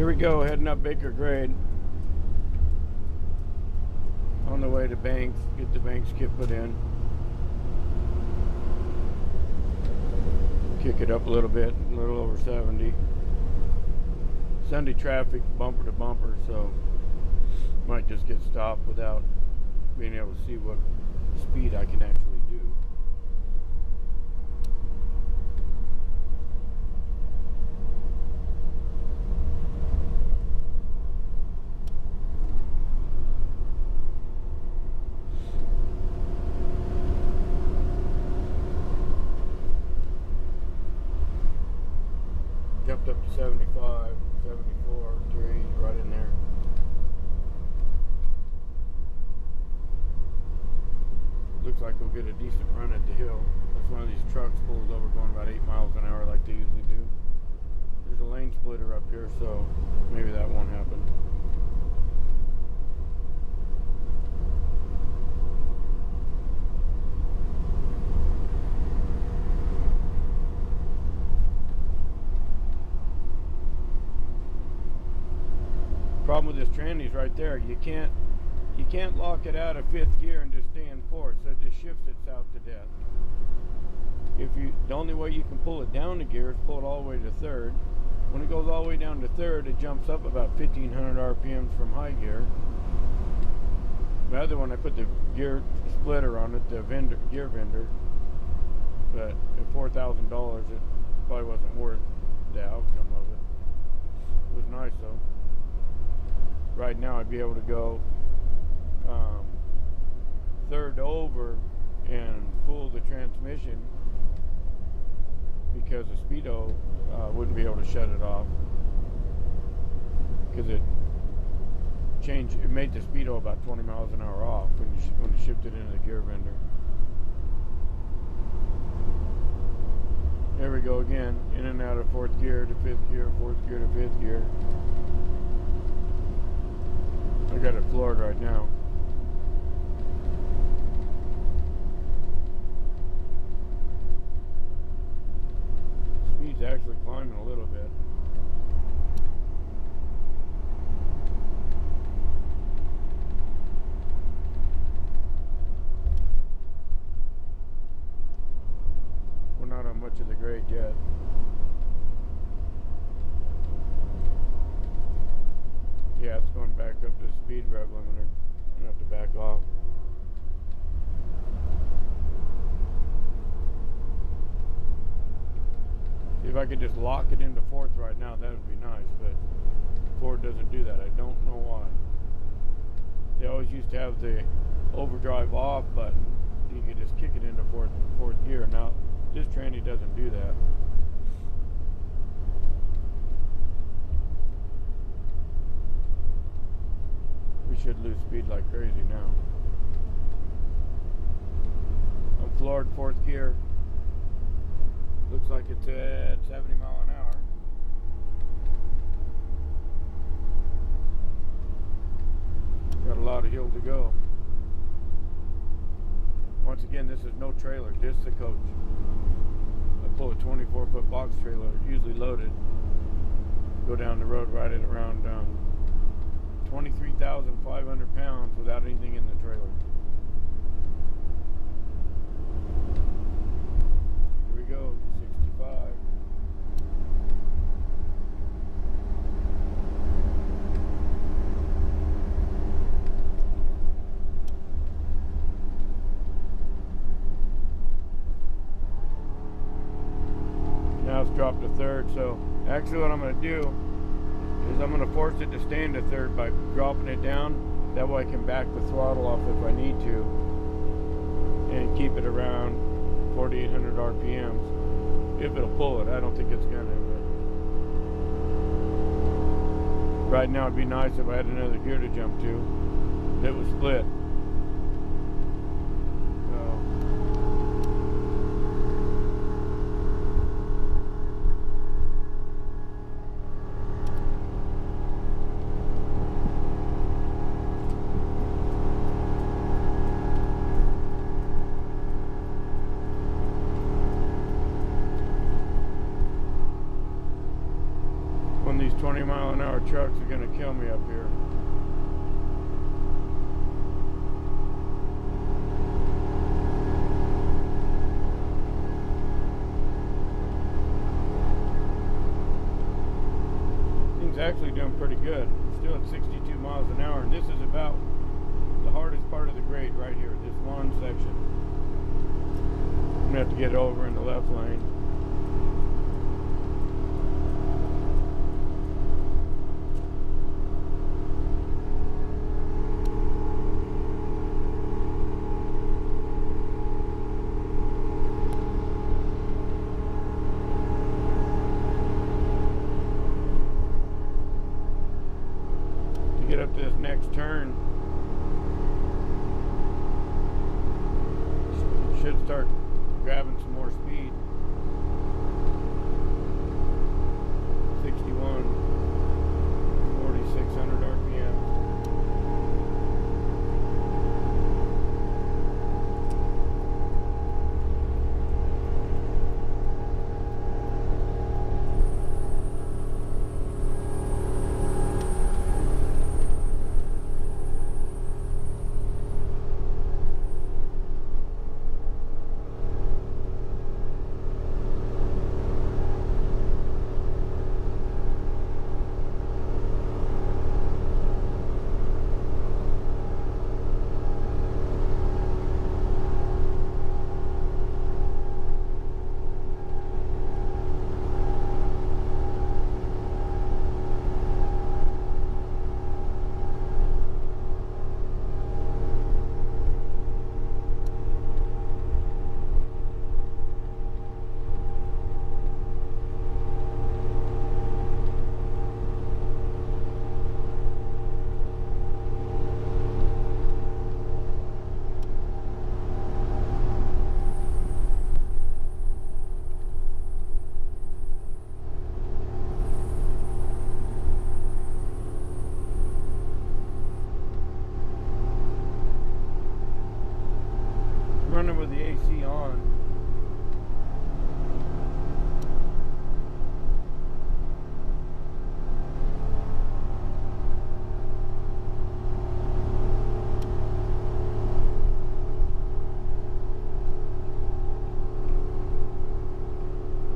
Here we go, heading up Baker Grade. On the way to Banks, get the Banks kit put in. Kick it up a little bit, a little over 70. Sunday traffic, bumper to bumper, so might just get stopped without being able to see what speed I can actually do. Jumped up to 75, 74, 3, right in there. Looks like we'll get a decent run at the hill. That's one of these trucks pulls over going about 8 miles an hour like they usually do. There's a lane splitter up here, so maybe that won't happen. Problem with this tranny's right there. You can't lock it out of 5th gear and just stay in 4th, so it just shifts itself to death. The only way you can pull it down to gear is pull it all the way to 3rd. When it goes all the way down to 3rd, it jumps up about 1500 RPMs from high gear. The other one, I put the gear splitter on it, the gear vendor, but at $4,000, it probably wasn't worth the outcome of it. It was nice though. Right now I'd be able to go 3rd over and pull the transmission because the speedo wouldn't be able to shut it off because it made the speedo about 20 miles an hour off when you shifted into the gear vendor. There we go again, in and out of 4th gear to 5th gear, 4th gear to 5th gear. I got it floored right now. Speed's actually climbing a little bit. We're not on much of the grade yet. Yeah, it's going back up to the speed rev limiter. I'm gonna have to back off. See if I could just lock it into 4th right now, that would be nice, but Ford doesn't do that. I don't know why. They always used to have the overdrive off button. You could just kick it into fourth gear. Now, this tranny doesn't do that. We should lose speed like crazy now. I'm floored 4th gear. Looks like it's at 70 miles an hour. Got a lot of hill to go. Once again, this is no trailer, just the coach. I pull a 24-foot box trailer, usually loaded. Go down the road right at around 23,500 pounds without anything in the trailer. Here we go, 65. Now it's dropped to 3rd, so actually what I'm going to do is I'm going to force it to stay into 3rd by dropping it down. That way I can back the throttle off if I need to and keep it around 4,800 RPMs. If it'll pull it, I don't think it's going to. But right now it'd be nice if I had another gear to jump to that was split. these 20-mile-an-hour trucks are going to kill me up here. Thing's actually doing pretty good. Still at 62 miles an hour, and this is about the hardest part of the grade right here, this one section. I'm going to have to get over in the left lane. Get up to this next turn, should start grabbing some more speed. 61, 4,600 RPM. Running with the AC on.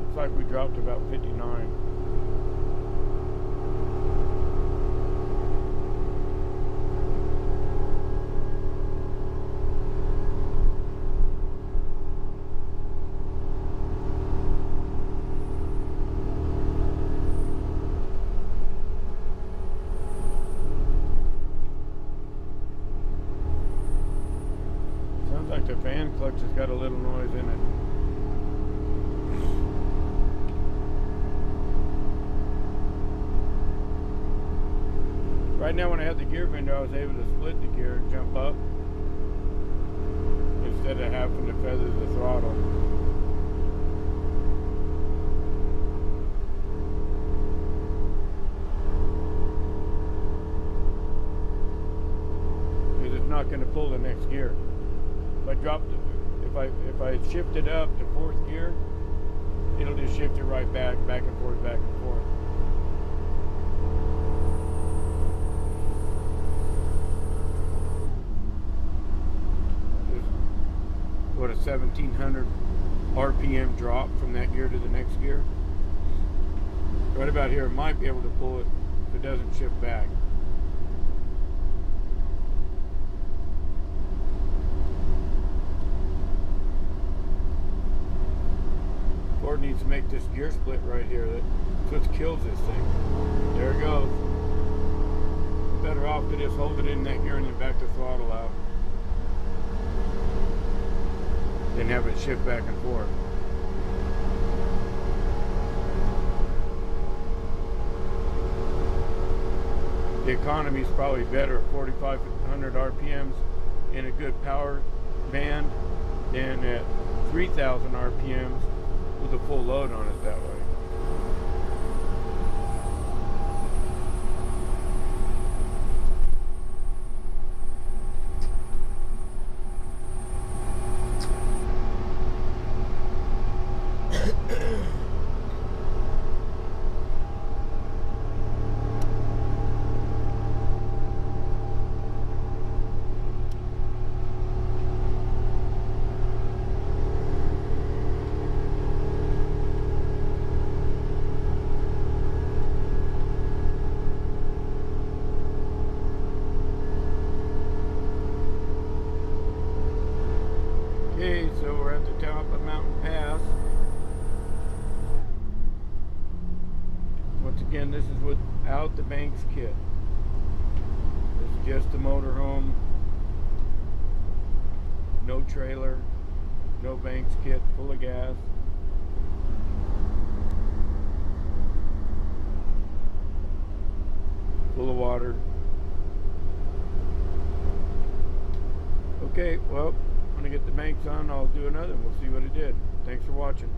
Looks like we dropped about 59. Like the fan clutch has got a little noise in it. Right now when I had the gear bender, I was able to split the gear and jump up instead of having to feather the throttle. Because it's not going to pull the next gear. If I dropped it, if I shift it up to fourth gear, it'll just shift it right back and forth, back and forth. There's, what, a 1700 RPM drop from that gear to the next gear. Right about here, it might be able to pull it if it doesn't shift back. Ford needs to make this gear split right here. That's what kills this thing. There it goes. Better off to just hold it in that gear and then back the throttle out. Then have it shift back and forth. The economy is probably better at 4,500 RPMs in a good power band than at 3,000 RPMs with a full load on it that way. Again, this is without the Banks kit. It's just the motorhome, no trailer, no Banks kit, full of gas. Full of water. Okay, well, when I get the Banks on, I'll do another and we'll see what it did. Thanks for watching.